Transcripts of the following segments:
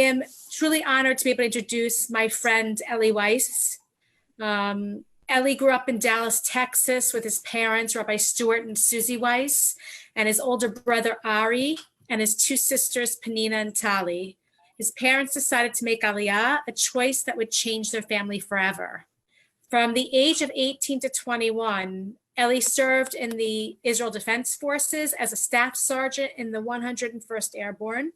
am truly honored to be able to introduce my friend, Eli Weiss. Eli grew up in Dallas, Texas with his parents, Rabbi Stuart and Susie Weiss, and his older brother, Ari, and his two sisters, Penina and Tali. His parents decided to make Aliyah, a choice that would change their family forever. From the age of 18 to 21, Eli served in the Israel Defense Forces as a staff sergeant in the 101st Airborne.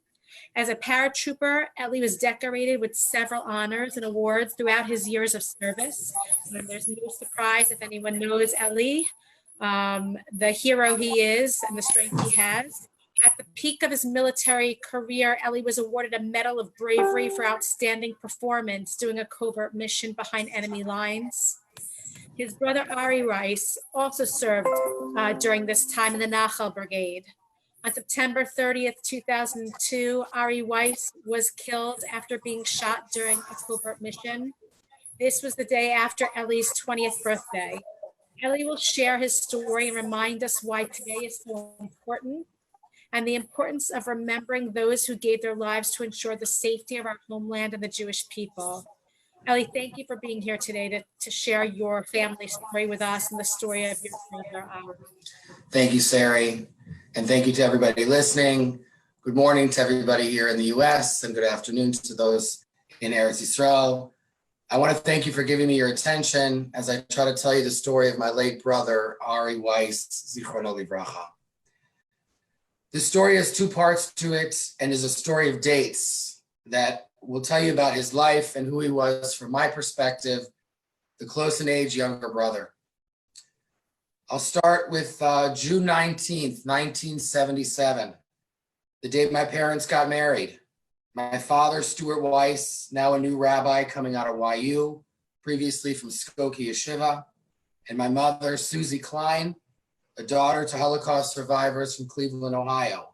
As a paratrooper, Eli was decorated with several honors and awards throughout his years of service. And there's no surprise if anyone knows Eli, the hero he is and the strength he has. At the peak of his military career, Eli was awarded a Medal of Bravery for outstanding performance doing a covert mission behind enemy lines. His brother Ari Weiss also served during this time in the Nachal Brigade. On September 30th, 2002, Ari Weiss was killed after being shot during a covert mission. This was the day after Eli's 20th birthday. Eli will share his story and remind us why today is so important and the importance of remembering those who gave their lives to ensure the safety of our homeland and the Jewish people. Eli, thank you for being here today to share your family story with us and the story of your brother, Ari. Thank you, Sari, and thank you to everybody listening. Good morning to everybody here in the U.S. and good afternoon to those in Eretz Yisrael. I want to thank you for giving me your attention as I try to tell you the story of my late brother, Ari Weiss, Zichrono Livracha. This story has two parts to it and is a story of dates that will tell you about his life and who he was from my perspective, the close in age younger brother. I'll start with June 19th, 1977, the day my parents got married. My father, Stuart Weiss, now a new rabbi coming out of YU, previously from Skokie Yeshiva, and my mother, Susie Klein, a daughter to Holocaust survivors from Cleveland, Ohio.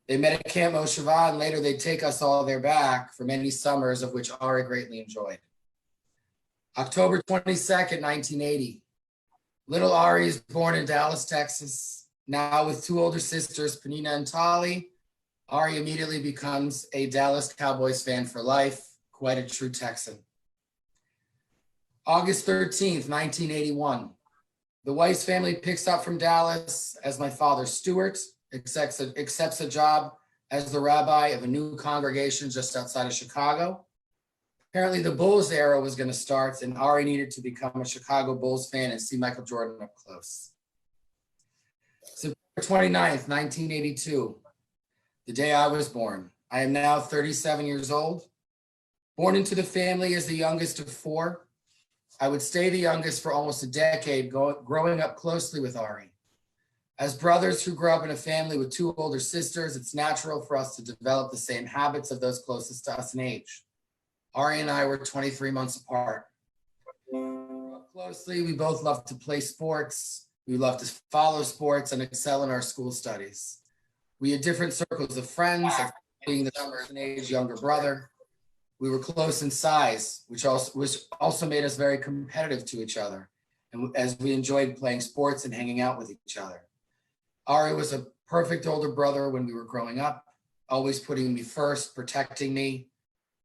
They met at Camp Mosheva, and later they'd take us all there back for many summers, of which Ari greatly enjoyed. October 22nd, 1980. Little Ari is born in Dallas, Texas. Now with two older sisters, Penina and Tali, Ari immediately becomes a Dallas Cowboys fan for life, quite a true Texan. August 13th, 1981. The Weiss family picks up from Dallas as my father, Stuart, accepts a job as the rabbi of a new congregation just outside of Chicago. Apparently the Bulls era was going to start and Ari needed to become a Chicago Bulls fan and see Michael Jordan up close. September 29th, 1982, the day I was born. I am now 37 years old. Born into the family as the youngest of four. I would stay the youngest for almost a decade, growing up closely with Ari. As brothers who grew up in a family with two older sisters, it's natural for us to develop the same habits of those closest to us in age. Ari and I were 23 months apart. Closely, we both loved to play sports. We loved to follow sports and excel in our school studies. We had different circles of friends, being the summer in age younger brother. We were close in size, which also made us very competitive to each other, and as we enjoyed playing sports and hanging out with each other. Ari was a perfect older brother when we were growing up, always putting me first, protecting me.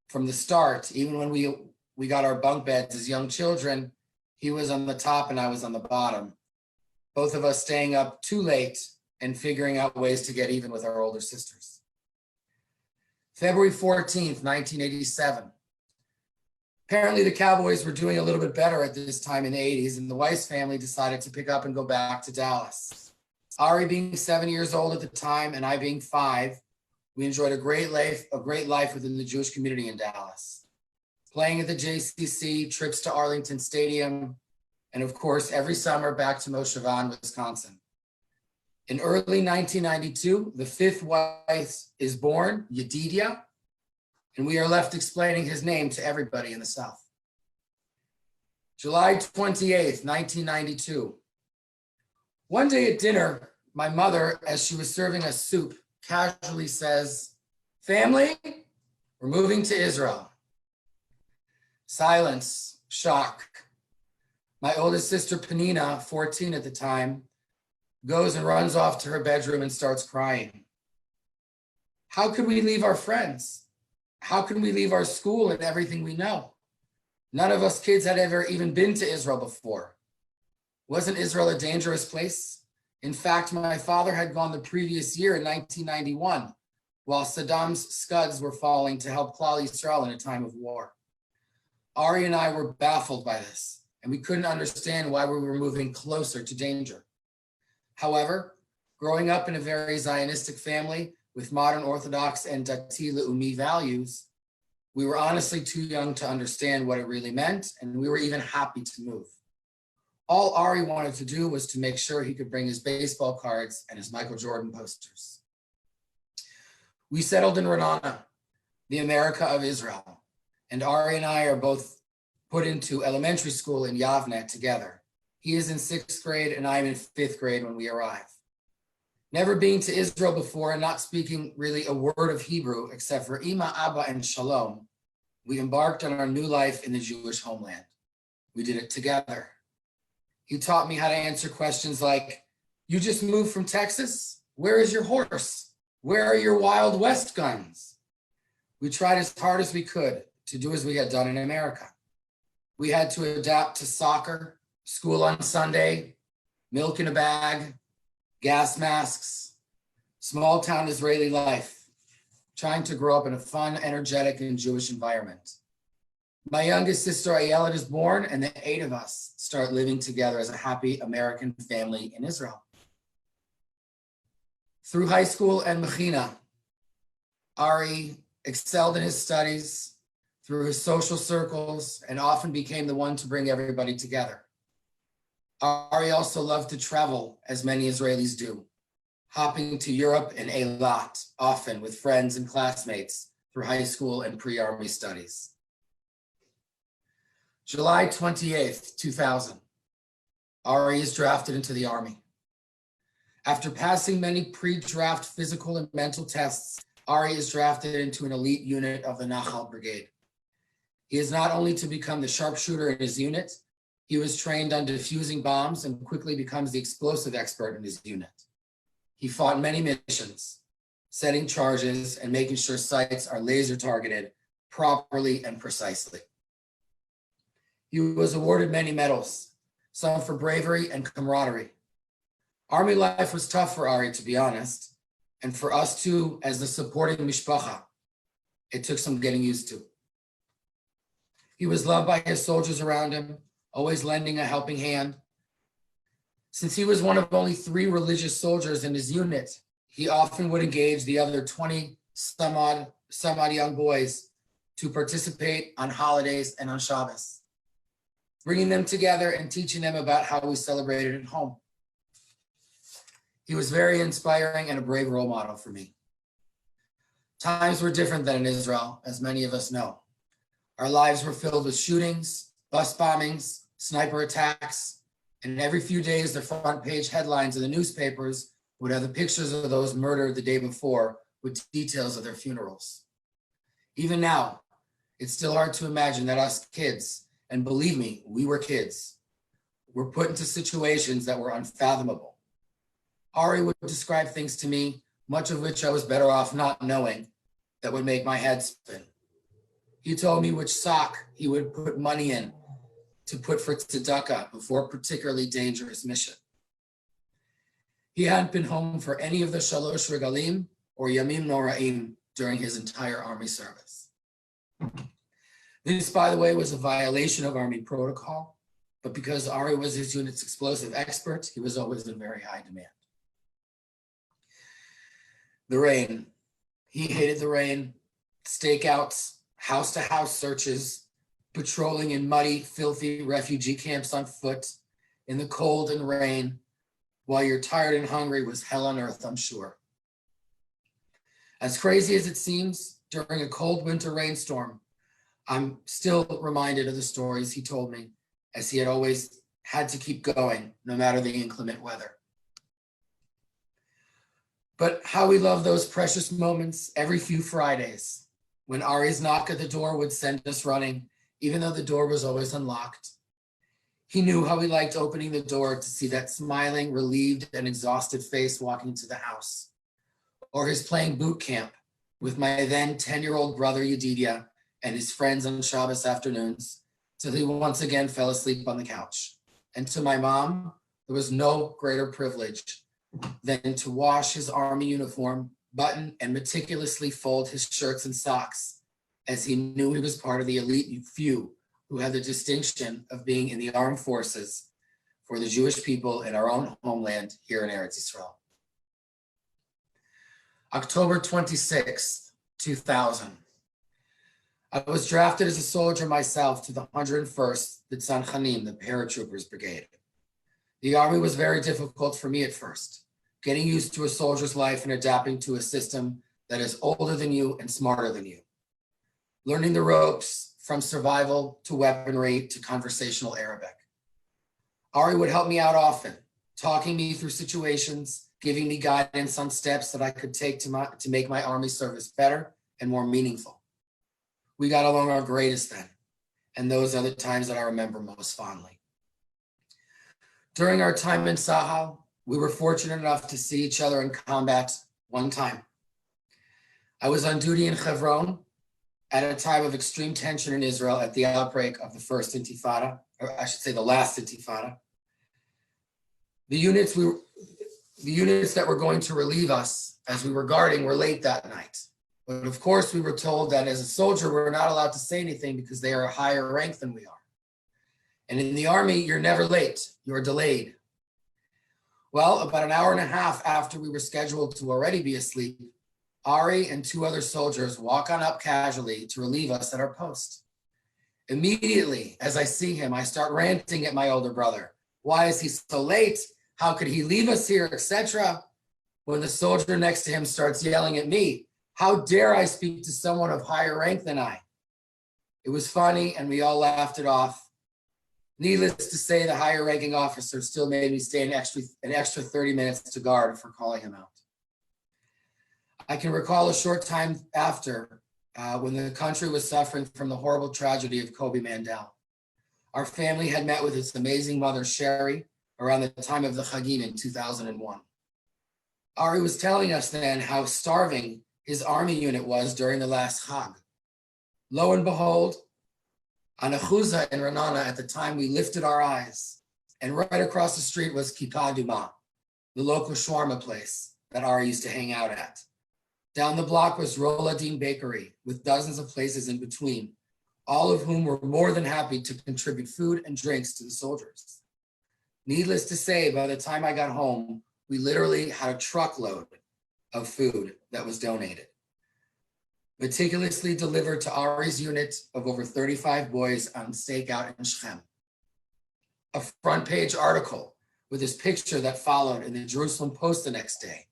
From the start, even when we got our bunk beds as young children, he was on the top and I was on the bottom. Both of us staying up too late and figuring out ways to get even with our older sisters. February 14th, 1987. Apparently the Cowboys were doing a little bit better at this time in the 80s, and the Weiss family decided to pick up and go back to Dallas. Ari being 7 years old at the time and I being 5, we enjoyed a great life within the Jewish community in Dallas. Playing at the JCC, trips to Arlington Stadium, and of course, every summer back to Mosheva, Wisconsin. In early 1992, the fifth Weiss is born, Yedidia, and we are left explaining his name to everybody in the South. July 28th, 1992. One day at dinner, my mother, as she was serving us soup, casually says, "Family, we're moving to Israel." Silence, shock. My oldest sister, Penina, 14 at the time, goes and runs off to her bedroom and starts crying. How could we leave our friends? How can we leave our school and everything we know? None of us kids had ever even been to Israel before. Wasn't Israel a dangerous place? In fact, my father had gone the previous year in 1991, while Saddam's Scuds were falling to help Klal Yisrael in a time of war. Ari and I were baffled by this, and we couldn't understand why we were moving closer to danger. However, growing up in a very Zionistic family with modern Orthodox and Dati Le'umi values, we were honestly too young to understand what it really meant, and we were even happy to move. All Ari wanted to do was to make sure he could bring his baseball cards and his Michael Jordan posters. We settled in Renana, the America of Israel, and Ari and I are both put into elementary school in Yavne together. He is in 6th grade and I'm in 5th grade when we arrive. Never being to Israel before and not speaking really a word of Hebrew except for Ima, Abba, and Shalom, we embarked on our new life in the Jewish homeland. We did it together. He taught me how to answer questions like, you just moved from Texas? Where is your horse? Where are your Wild West guns? We tried as hard as we could to do as we had done in America. We had to adapt to soccer, school on Sunday, milk in a bag, gas masks, small town Israeli life, trying to grow up in a fun, energetic, and Jewish environment. My youngest sister Ayelet is born, and the 8 of us start living together as a happy American family in Israel. Through high school and Mechina, Ari excelled in his studies, through his social circles, and often became the one to bring everybody together. Ari also loved to travel, as many Israelis do, hopping to Europe and Eilat, often with friends and classmates through high school and pre-army studies. July 28th, 2000, Ari is drafted into the Army. After passing many pre-draft physical and mental tests, Ari is drafted into an elite unit of the Nachal Brigade. He is not only to become the sharpshooter in his unit, he was trained on defusing bombs and quickly becomes the explosive expert in his unit. He fought many missions, setting charges and making sure sites are laser targeted properly and precisely. He was awarded many medals, some for bravery and camaraderie. Army life was tough for Ari, to be honest, and for us too, as the supporting mishpacha. It took some getting used to. He was loved by his soldiers around him, always lending a helping hand. Since he was one of only 3 religious soldiers in his unit, he often would engage the other 20 some odd young boys to participate on holidays and on Shabbos, bringing them together and teaching them about how we celebrated at home. He was very inspiring and a brave role model for me. Times were different than in Israel, as many of us know. Our lives were filled with shootings, bus bombings, sniper attacks, and every few days the front page headlines of the newspapers would have the pictures of those murdered the day before with details of their funerals. Even now, it's still hard to imagine that us kids, and believe me, we were kids, were put into situations that were unfathomable. Ari would describe things to me, much of which I was better off not knowing, that would make my head spin. He told me which sock he would put money in to put for tzedakah before a particularly dangerous mission. He hadn't been home for any of the Shalosh Regalim or Yamim Noraim during his entire Army service. This, by the way, was a violation of Army protocol, but because Ari was his unit's explosive expert, he was always in very high demand. The rain. He hated the rain, stakeouts, house-to-house searches, patrolling in muddy, filthy refugee camps on foot, in the cold and rain, while you're tired and hungry was hell on earth, I'm sure. As crazy as it seems, during a cold winter rainstorm, I'm still reminded of the stories he told me, as he had always had to keep going, no matter the inclement weather. But how we love those precious moments every few Fridays, when Ari's knock at the door would send us running, even though the door was always unlocked. He knew how we liked opening the door to see that smiling, relieved, and exhausted face walking to the house, or his playing boot camp, with my then 10-year-old brother Yedidia and his friends on Shabbos afternoons, till he once again fell asleep on the couch. And to my mom, there was no greater privilege than to wash his army uniform, button, and meticulously fold his shirts and socks, as he knew he was part of the elite few who had the distinction of being in the armed forces for the Jewish people in our own homeland here in Eretz Yisrael. October 26th, 2000. I was drafted as a soldier myself to the 101st, the Tzanchanim, the paratroopers brigade. The army was very difficult for me at first, getting used to a soldier's life and adapting to a system that is older than you and smarter than you. Learning the ropes from survival to weaponry to conversational Arabic. Ari would help me out often, talking me through situations, giving me guidance on steps that I could take to make my army service better and more meaningful. We got along our greatest then, and those are the times that I remember most fondly. During our time in Sahel, we were fortunate enough to see each other in combat one time. I was on duty in Hebron at a time of extreme tension in Israel at the outbreak of the first Intifada, or I should say the last Intifada. The units that were going to relieve us as we were guarding were late that night. But of course, we were told that as a soldier, we're not allowed to say anything because they are a higher rank than we are. And in the army, you're never late, you're delayed. Well, about an hour and a half after we were scheduled to already be asleep, Ari and two other soldiers walk on up casually to relieve us at our post. Immediately, as I see him, I start ranting at my older brother. Why is he so late? How could he leave us here, etc.? When the soldier next to him starts yelling at me, how dare I speak to someone of higher rank than I? It was funny and we all laughed it off. Needless to say, the higher ranking officer still made me stay an extra 30 minutes to guard for calling him out. I can recall a short time after when the country was suffering from the horrible tragedy of Kobe Mandel. Our family had met with its amazing mother, Sherry, around the time of the Chagim in 2001. Ari was telling us then how starving his army unit was during the last Chag. Lo and behold, on a chuzah in Renana at the time, we lifted our eyes, and right across the street was Kippah Duma, the local shawarma place that Ari used to hang out at. Down the block was Roladin Bakery, with dozens of places in between, all of whom were more than happy to contribute food and drinks to the soldiers. Needless to say, by the time I got home, we literally had a truckload of food that was donated, meticulously delivered to Ari's unit of over 35 boys on stakeout in Shechem. A front page article with his picture that followed in the Jerusalem Post the next day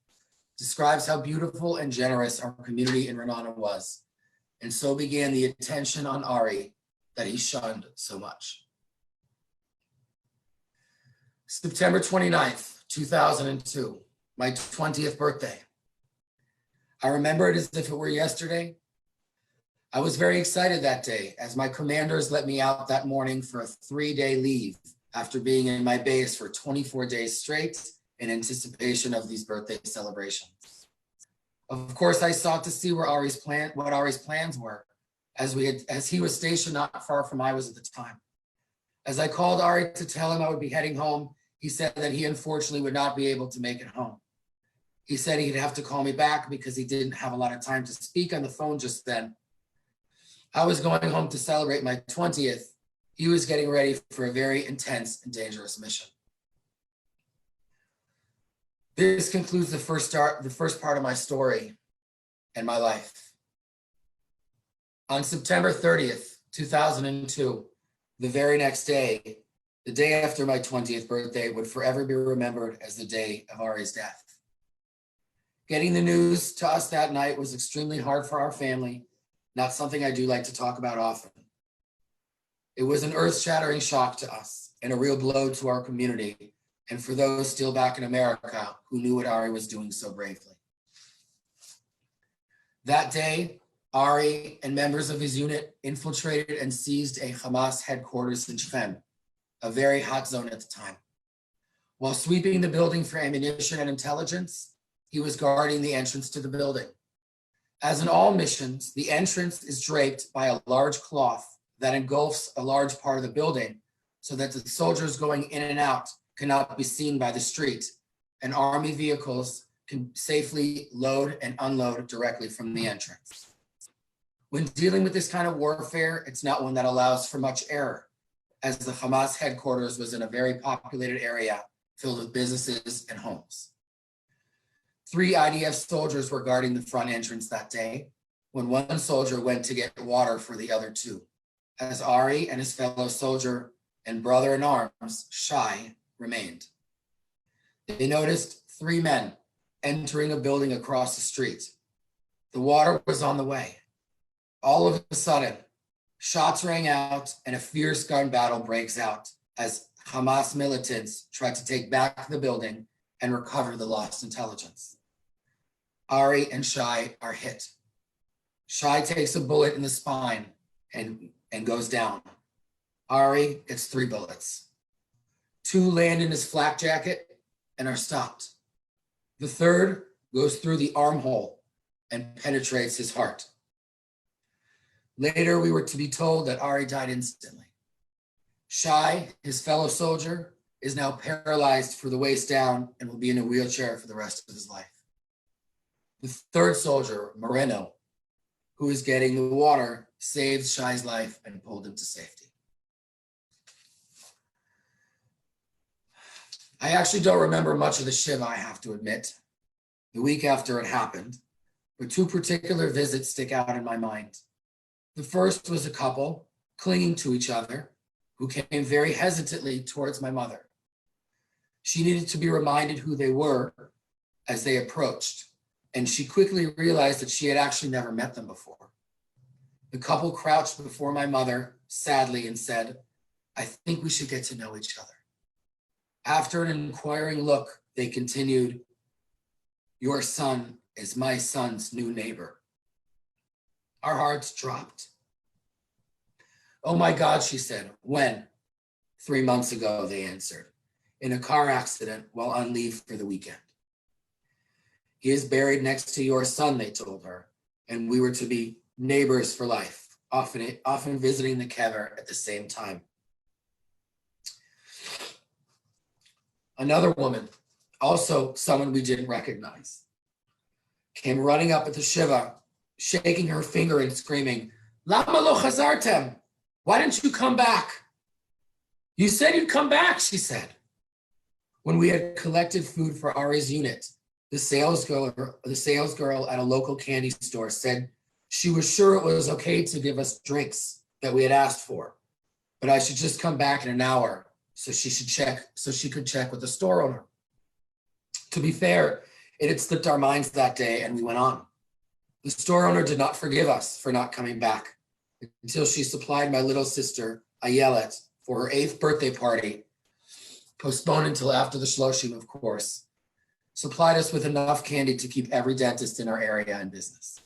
describes how beautiful and generous our community in Renana was. And so began the attention on Ari that he shunned so much. September 29th, 2002, my 20th birthday. I remember it as if it were yesterday. I was very excited that day as my commanders let me out that morning for a 3-day leave after being in my base for 24 days straight in anticipation of these birthday celebrations. Of course, I sought to see what Ari's plans were, as he was stationed not far from I was at the time. As I called Ari to tell him I would be heading home, he said that he unfortunately would not be able to make it home. He said he'd have to call me back because he didn't have a lot of time to speak on the phone just then. I was going home to celebrate my 20th. He was getting ready for a very intense and dangerous mission. This concludes the first part of my story and my life. On September 30th, 2002, the very next day, the day after my 20th birthday, would forever be remembered as the day of Ari's death. Getting the news to us that night was extremely hard for our family, not something I do like to talk about often. It was an earth-shattering shock to us and a real blow to our community and for those still back in America who knew what Ari was doing so bravely. That day, Ari and members of his unit infiltrated and seized a Hamas headquarters in Shechem, a very hot zone at the time. While sweeping the building for ammunition and intelligence, he was guarding the entrance to the building. As in all missions, the entrance is draped by a large cloth that engulfs a large part of the building so that the soldiers going in and out cannot be seen by the street, and army vehicles can safely load and unload directly from the entrance. When dealing with this kind of warfare, it's not one that allows for much error, as the Hamas headquarters was in a very populated area filled with businesses and homes. 3 IDF soldiers were guarding the front entrance that day when one soldier went to get water for the other 2, as Ari and his fellow soldier and brother-in-arms, Shai, remained. They noticed 3 men entering a building across the street. The water was on the way. All of a sudden, shots rang out and a fierce gun battle breaks out as Hamas militants try to take back the building and recover the lost intelligence. Ari and Shai are hit. Shai takes a bullet in the spine and goes down. Ari gets 3 bullets. 2 land in his flak jacket and are stopped. The 3rd goes through the armhole and penetrates his heart. Later, we were to be told that Ari died instantly. Shai, his fellow soldier, is now paralyzed from the waist down and will be in a wheelchair for the rest of his life. The 3rd soldier, Moreno, who is getting the water, saved Shai's life and pulled him to safety. I actually don't remember much of the Shiva, I have to admit, the week after it happened, but 2 particular visits stick out in my mind. The first was a couple clinging to each other who came very hesitantly towards my mother. She needed to be reminded who they were as they approached, and she quickly realized that she had actually never met them before. The couple crouched before my mother sadly and said, "I think we should get to know each other." After an inquiring look, they continued, "Your son is my son's new neighbor." Our hearts dropped. "Oh my God," she said. "When?" 3 months ago, they answered, in a car accident while on leave for the weekend. "He is buried next to your son," they told her, and we were to be neighbors for life, often visiting the kever at the same time. Another woman, also someone we didn't recognize, came running up at the Shiva, shaking her finger and screaming, "Lama lo chazartem? Why didn't you come back?" "You said you'd come back," she said. When we had collected food for Ari's unit, the sales girl at a local candy store said she was sure it was okay to give us drinks that we had asked for, but I should just come back in an hour so she could check with the store owner. To be fair, it had slipped our minds that day and we went on. The store owner did not forgive us for not coming back until she supplied my little sister, Ayelet, for her 8th birthday party, postponed until after the Shloshim, of course, supplied us with enough candy to keep every dentist in our area in business.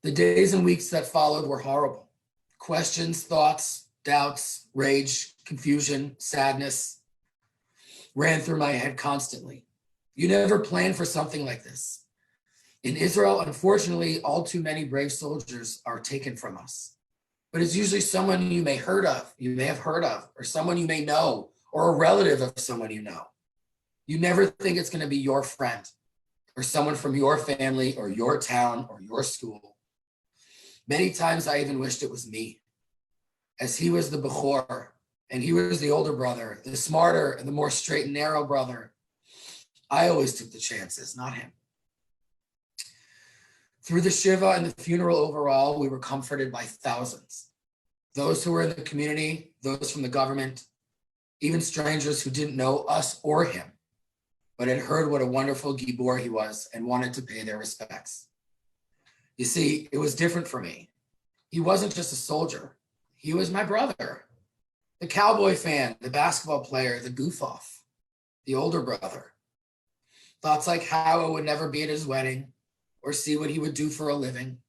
The days and weeks that followed were horrible. Questions, thoughts, doubts, rage, confusion, sadness ran through my head constantly. You never planned for something like this. In Israel, unfortunately, all too many brave soldiers are taken from us. But it's usually someone you may have heard of, or someone you may know, or a relative of someone you know. You never think it's going to be your friend, or someone from your family, or your town, or your school. Many times I even wished it was me, as he was the Bechor, and he was the older brother, the smarter and the more straight and narrow brother. I always took the chances, not him. Through the Shiva and the funeral overall, we were comforted by thousands. Those who were in the community, those from the government, even strangers who didn't know us or him, but had heard what a wonderful Gibor he was and wanted to pay their respects. You see, it was different for me. He wasn't just a soldier. He was my brother, the cowboy fan, the basketball player, the goof-off, the older brother. Thoughts like how I would never be at his wedding, or see what he would do for a living,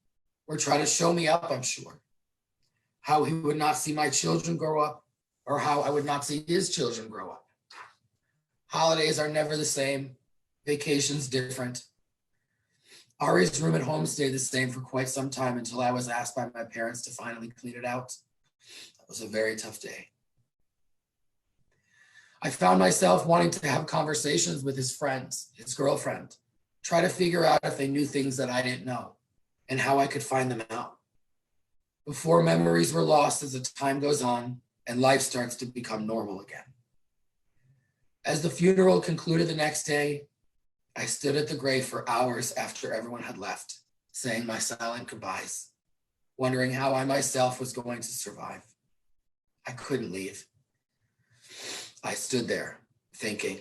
or try to show me up, I'm sure. How he would not see my children grow up, or how I would not see his children grow up. Holidays are never the same, vacations different. Ari's room at home stayed the same for quite some time until I was asked by my parents to finally clean it out. That was a very tough day. I found myself wanting to have conversations with his friends, his girlfriend, try to figure out if they knew things that I didn't know and how I could find them out. Before memories were lost as the time goes on and life starts to become normal again. As the funeral concluded the next day, I stood at the grave for hours after everyone had left, saying my silent goodbyes, wondering how I myself was going to survive. I couldn't leave. I stood there thinking,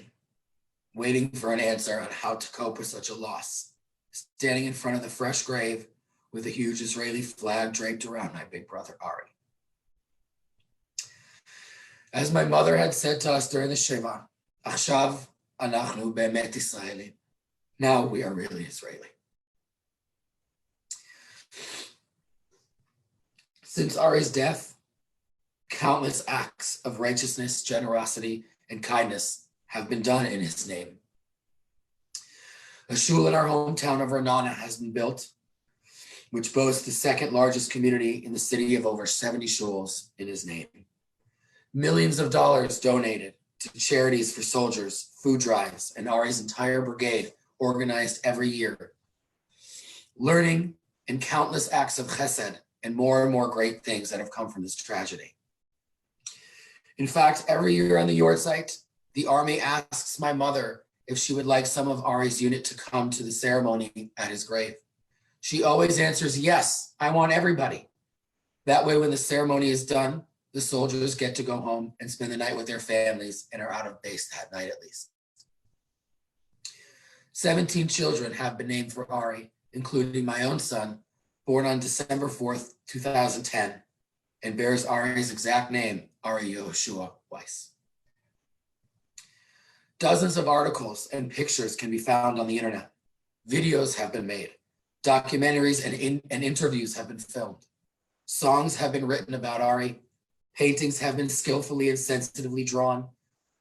waiting for an answer on how to cope with such a loss, standing in front of the fresh grave with a huge Israeli flag draped around my big brother, Ari. As my mother had said to us during the Shema, Achshav anachnu be'emet Israelim. Now we are really Israeli. Since Ari's death, countless acts of righteousness, generosity, and kindness have been done in his name. A shul in our hometown of Renana has been built, which boasts the second largest community in the city of over 70 shuls in his name. Millions of dollars donated to charities for soldiers, food drives, and Ari's entire brigade organized every year. Learning and countless acts of chesed and more great things that have come from this tragedy. In fact, every year on the yahrzeit, the Army asks my mother if she would like some of Ari's unit to come to the ceremony at his grave. She always answers, yes, I want everybody. That way, when the ceremony is done, the soldiers get to go home and spend the night with their families and are out of base that night at least. 17 children have been named for Ari, including my own son, born on December 4th, 2010, and bears Ari's exact name, Ari Yehoshua Weiss. Dozens of articles and pictures can be found on the internet. Videos have been made. Documentaries and interviews have been filmed. Songs have been written about Ari. Paintings have been skillfully and sensitively drawn,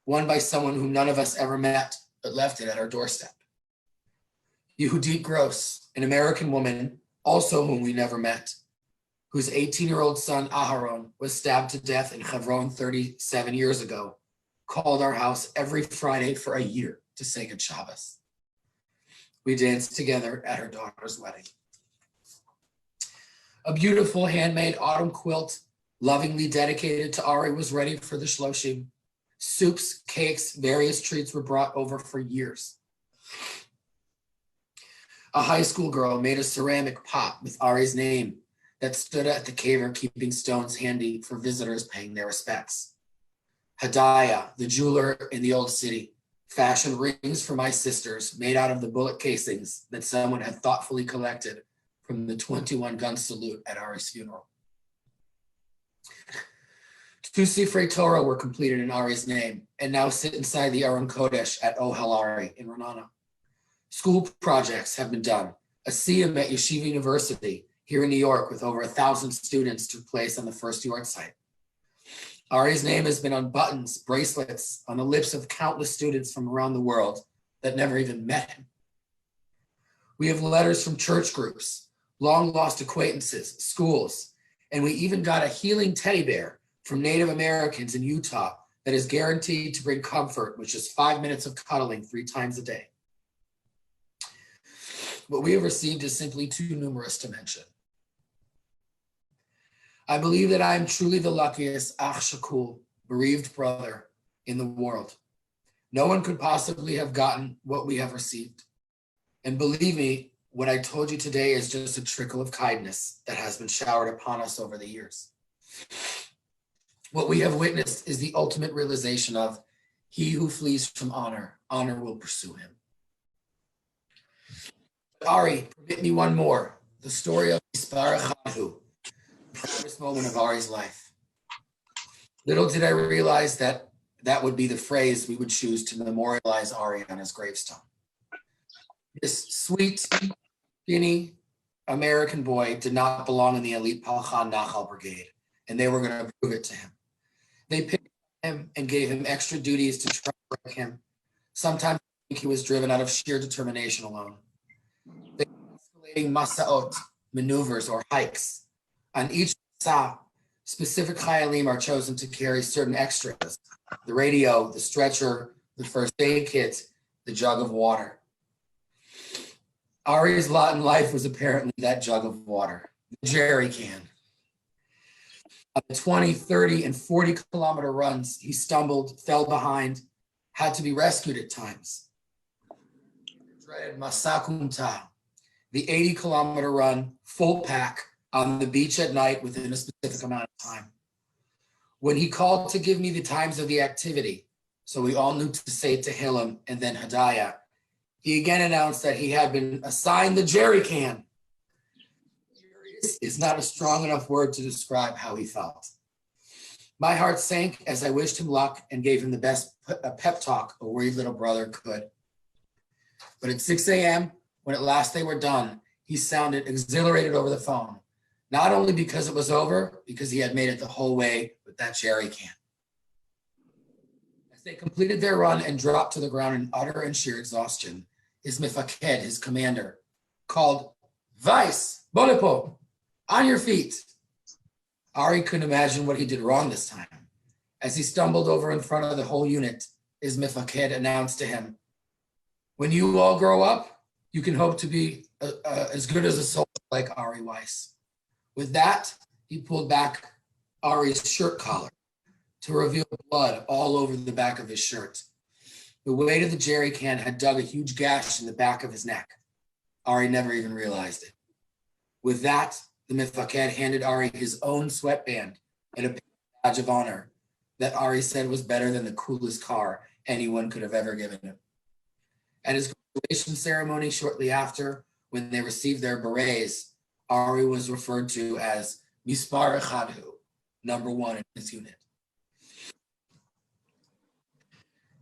one by someone whom none of us ever met, but left it at our doorstep. Yehudit Gross, an American woman, also whom we never met, whose 18-year-old son, Aharon, was stabbed to death in Hebron 37 years ago, called our house every Friday for a year to say good Shabbos. We danced together at her daughter's wedding. A beautiful handmade autumn quilt, lovingly dedicated to Ari, was ready for the shloshim. Soups, cakes, various treats were brought over for years. A high school girl made a ceramic pot with Ari's name that stood at the caver, keeping stones handy for visitors paying their respects. Hadaya, the jeweler in the old city, fashioned rings for my sisters made out of the bullet casings that someone had thoughtfully collected from the 21-gun salute at Ari's funeral. 2 Sifrei Torah were completed in Ari's name and now sit inside the Aron Kodesh at Ohel Ari in Renana. School projects have been done. A siyum at Yeshiva University here in New York with over 1,000 students took place on the first yahrzeit. Ari's name has been on buttons, bracelets, on the lips of countless students from around the world that never even met him. We have letters from church groups, long-lost acquaintances, schools, and we even got a healing teddy bear from Native Americans in Utah that is guaranteed to bring comfort with just 5 minutes of cuddling 3 times a day. What we have received is simply too numerous to mention. I believe that I am truly the luckiest Ach Shakul, bereaved brother in the world. No one could possibly have gotten what we have received. And believe me, what I told you today is just a trickle of kindness that has been showered upon us over the years. What we have witnessed is the ultimate realization of he who flees from honor, honor will pursue him. Ari, permit me one more. The story of Isparach Hadu, the proudest moment of Ari's life. Little did I realize that that would be the phrase we would choose to memorialize Ari on his gravestone. This sweet, skinny American boy did not belong in the elite Palchan Nachal Brigade, and they were going to prove it to him. They picked him and gave him extra duties to try to break him. Sometimes I think he was driven out of sheer determination alone. They contemplating masaot, maneuvers or hikes. On each masa, specific chayalim are chosen to carry certain extras: the radio, the stretcher, the first aid kit, the jug of water. Ari's lot in life was apparently that jug of water, the jerry can. On the 20, 30, and 40-kilometer runs, he stumbled, fell behind, had to be rescued at times. Dreaded Masakumta, the 80-kilometer run, full pack, on the beach at night within a specific amount of time. When he called to give me the times of the activity, so we all knew to say Tehillim and then Hadaya, he again announced that he had been assigned the jerry can. Furious is not a strong enough word to describe how he felt. My heart sank as I wished him luck and gave him the best pep talk a worried little brother could. But at 6 a.m., when at last they were done, he sounded exhilarated over the phone, not only because it was over, because he had made it the whole way with that jerry can. As they completed their run and dropped to the ground in utter and sheer exhaustion, his mifaked, his commander, called, "Weiss, Bolepo, on your feet." Ari couldn't imagine what he did wrong this time. As he stumbled over in front of the whole unit, his mifaked announced to him, "When you all grow up, you can hope to be as good as a soldier like Ari Weiss." With that, he pulled back Ari's shirt collar to reveal blood all over the back of his shirt. The weight of the jerry can had dug a huge gash in the back of his neck. Ari never even realized it. With that, the mifaked handed Ari his own sweatband and a badge of honor that Ari said was better than the coolest car anyone could have ever given him. At his graduation ceremony shortly after, when they received their berets, Ari was referred to as Mispar Echadhu, number one in his unit.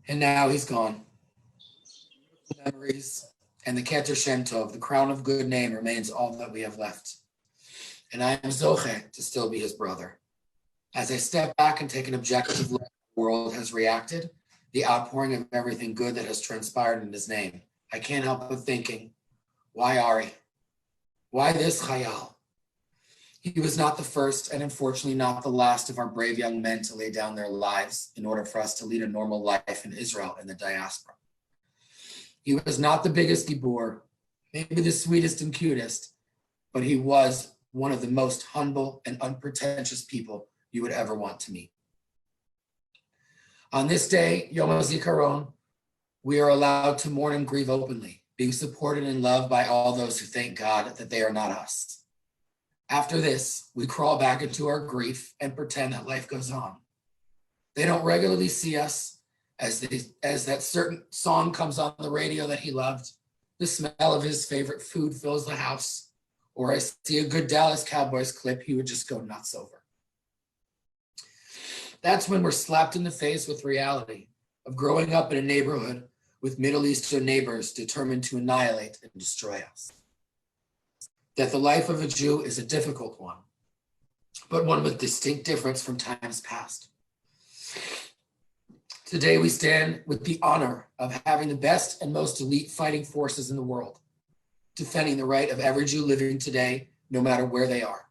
And now he's gone. Memories and the Keter Shem Tov, the crown of good name, remains all that we have left. And I am Zoche to still be his brother. As I step back and take an objective look at the world has reacted, the outpouring of everything good that has transpired in his name, I can't help but thinking, why Ari? Why this Chayal? He was not the first and unfortunately not the last of our brave young men to lay down their lives in order for us to lead a normal life in Israel and the diaspora. He was not the biggest Gibor, maybe the sweetest and cutest, but he was one of the most humble and unpretentious people you would ever want to meet. On this day, Yom Hazikaron, we are allowed to mourn and grieve openly, being supported and loved by all those who thank God that they are not us. After this, we crawl back into our grief and pretend that life goes on. They don't regularly see us as that certain song comes on the radio that he loved, the smell of his favorite food fills the house, or I see a good Dallas Cowboys clip he would just go nuts over. That's when we're slapped in the face with reality of growing up in a neighborhood with Middle Eastern neighbors determined to annihilate and destroy us. That the life of a Jew is a difficult one, but one with distinct difference from times past. Today we stand with the honor of having the best and most elite fighting forces in the world, defending the right of every Jew living today, no matter where they are.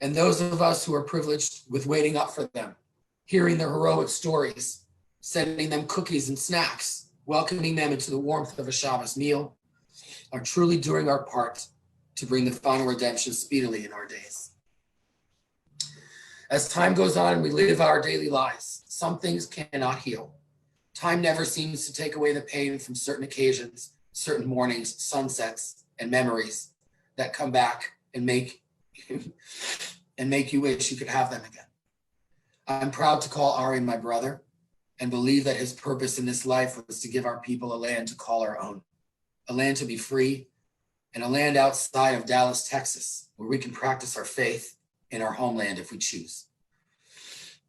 And those of us who are privileged with waiting up for them, hearing their heroic stories, sending them cookies and snacks, welcoming them into the warmth of a Shabbos meal, are truly doing our part to bring the final redemption speedily in our days. As time goes on and we live our daily lives, some things cannot heal. Time never seems to take away the pain from certain occasions, certain mornings, sunsets, and memories that come back and make you wish you could have them again. I'm proud to call Ari my brother and believe that his purpose in this life was to give our people a land to call our own, a land to be free, and a land outside of Dallas, Texas, where we can practice our faith in our homeland if we choose.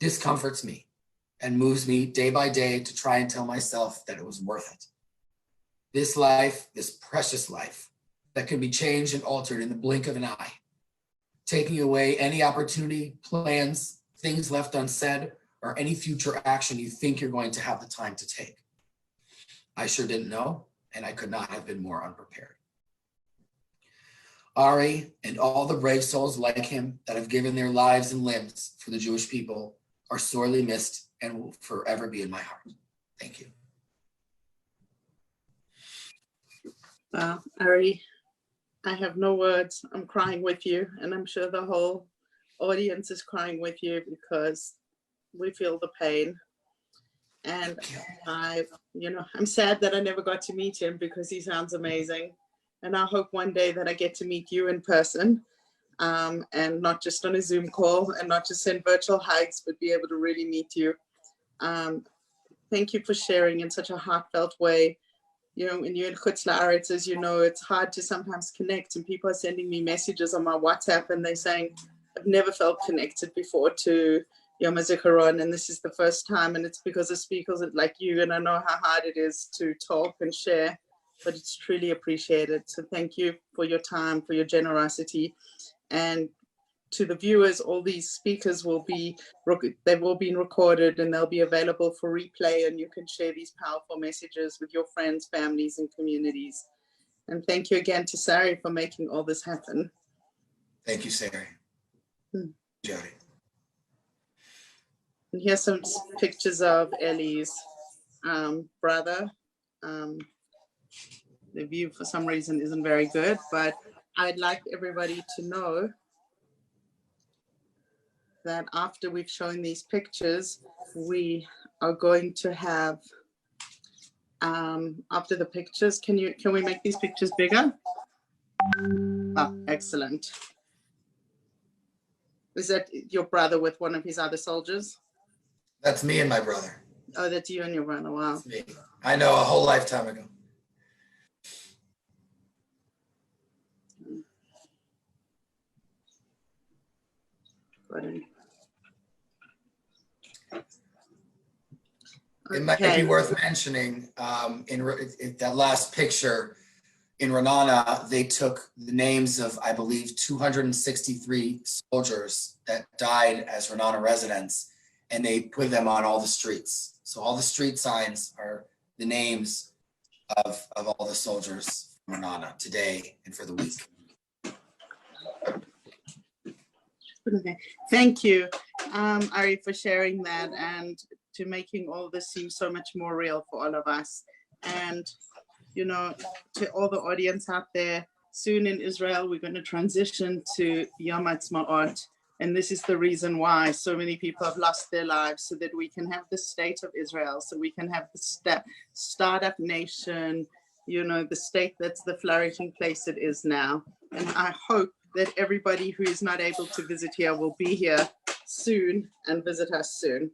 This comforts me and moves me day by day to try and tell myself that it was worth it. This life, this precious life, that can be changed and altered in the blink of an eye, taking away any opportunity, plans, things left unsaid, or any future action you think you're going to have the time to take. I sure didn't know, and I could not have been more unprepared. Ari and all the brave souls like him that have given their lives and limbs for the Jewish people are sorely missed and will forever be in my heart. Thank you. Ari, I have no words. I'm crying with you, and I'm sure the whole audience is crying with you because we feel the pain. And I'm sad that I never got to meet him because he sounds amazing. And I hope one day that I get to meet you in person, and not just on a Zoom call and not just send virtual hugs, but be able to really meet you. Thank you for sharing in such a heartfelt way. When you're in Chutz La'aretz, as you know, it's hard to sometimes connect, and people are sending me messages on my WhatsApp and they're saying, I've never felt connected before to Yom HaZikaron, and this is the first time, and it's because of speakers like you, and I know how hard it is to talk and share, but it's truly appreciated. So thank you for your time, for your generosity, and to the viewers, all these speakers they've all been recorded and they'll be available for replay, and you can share these powerful messages with your friends, families, and communities. And thank you again to Sari for making all this happen. Thank you, Sari. Jody. And here's some pictures of Eli's brother. The view for some reason isn't very good, but I'd like everybody to know that after we've shown these pictures, we are going to have, after the pictures, can we make these pictures bigger? Oh, excellent. Is that your brother with one of his other soldiers? That's me and my brother. Oh, that's you and your brother, wow. That's me. I know, a whole lifetime ago. It might be worth mentioning, in that last picture in Ra'anana, they took the names of, I believe, 263 soldiers that died as Ra'anana residents, and they put them on all the streets. So all the street signs are the names of all the soldiers from Ra'anana today and for the week. Okay. Thank you, Ari, for sharing that and to making all this seem so much more real for all of us. And, to all the audience out there, soon in Israel, we're going to transition to Yom Ha'atzmaut. And this is the reason why so many people have lost their lives, so that we can have the state of Israel, so we can have the startup nation, the state that's the flourishing place it is now. And I hope that everybody who is not able to visit here will be here soon and visit us soon.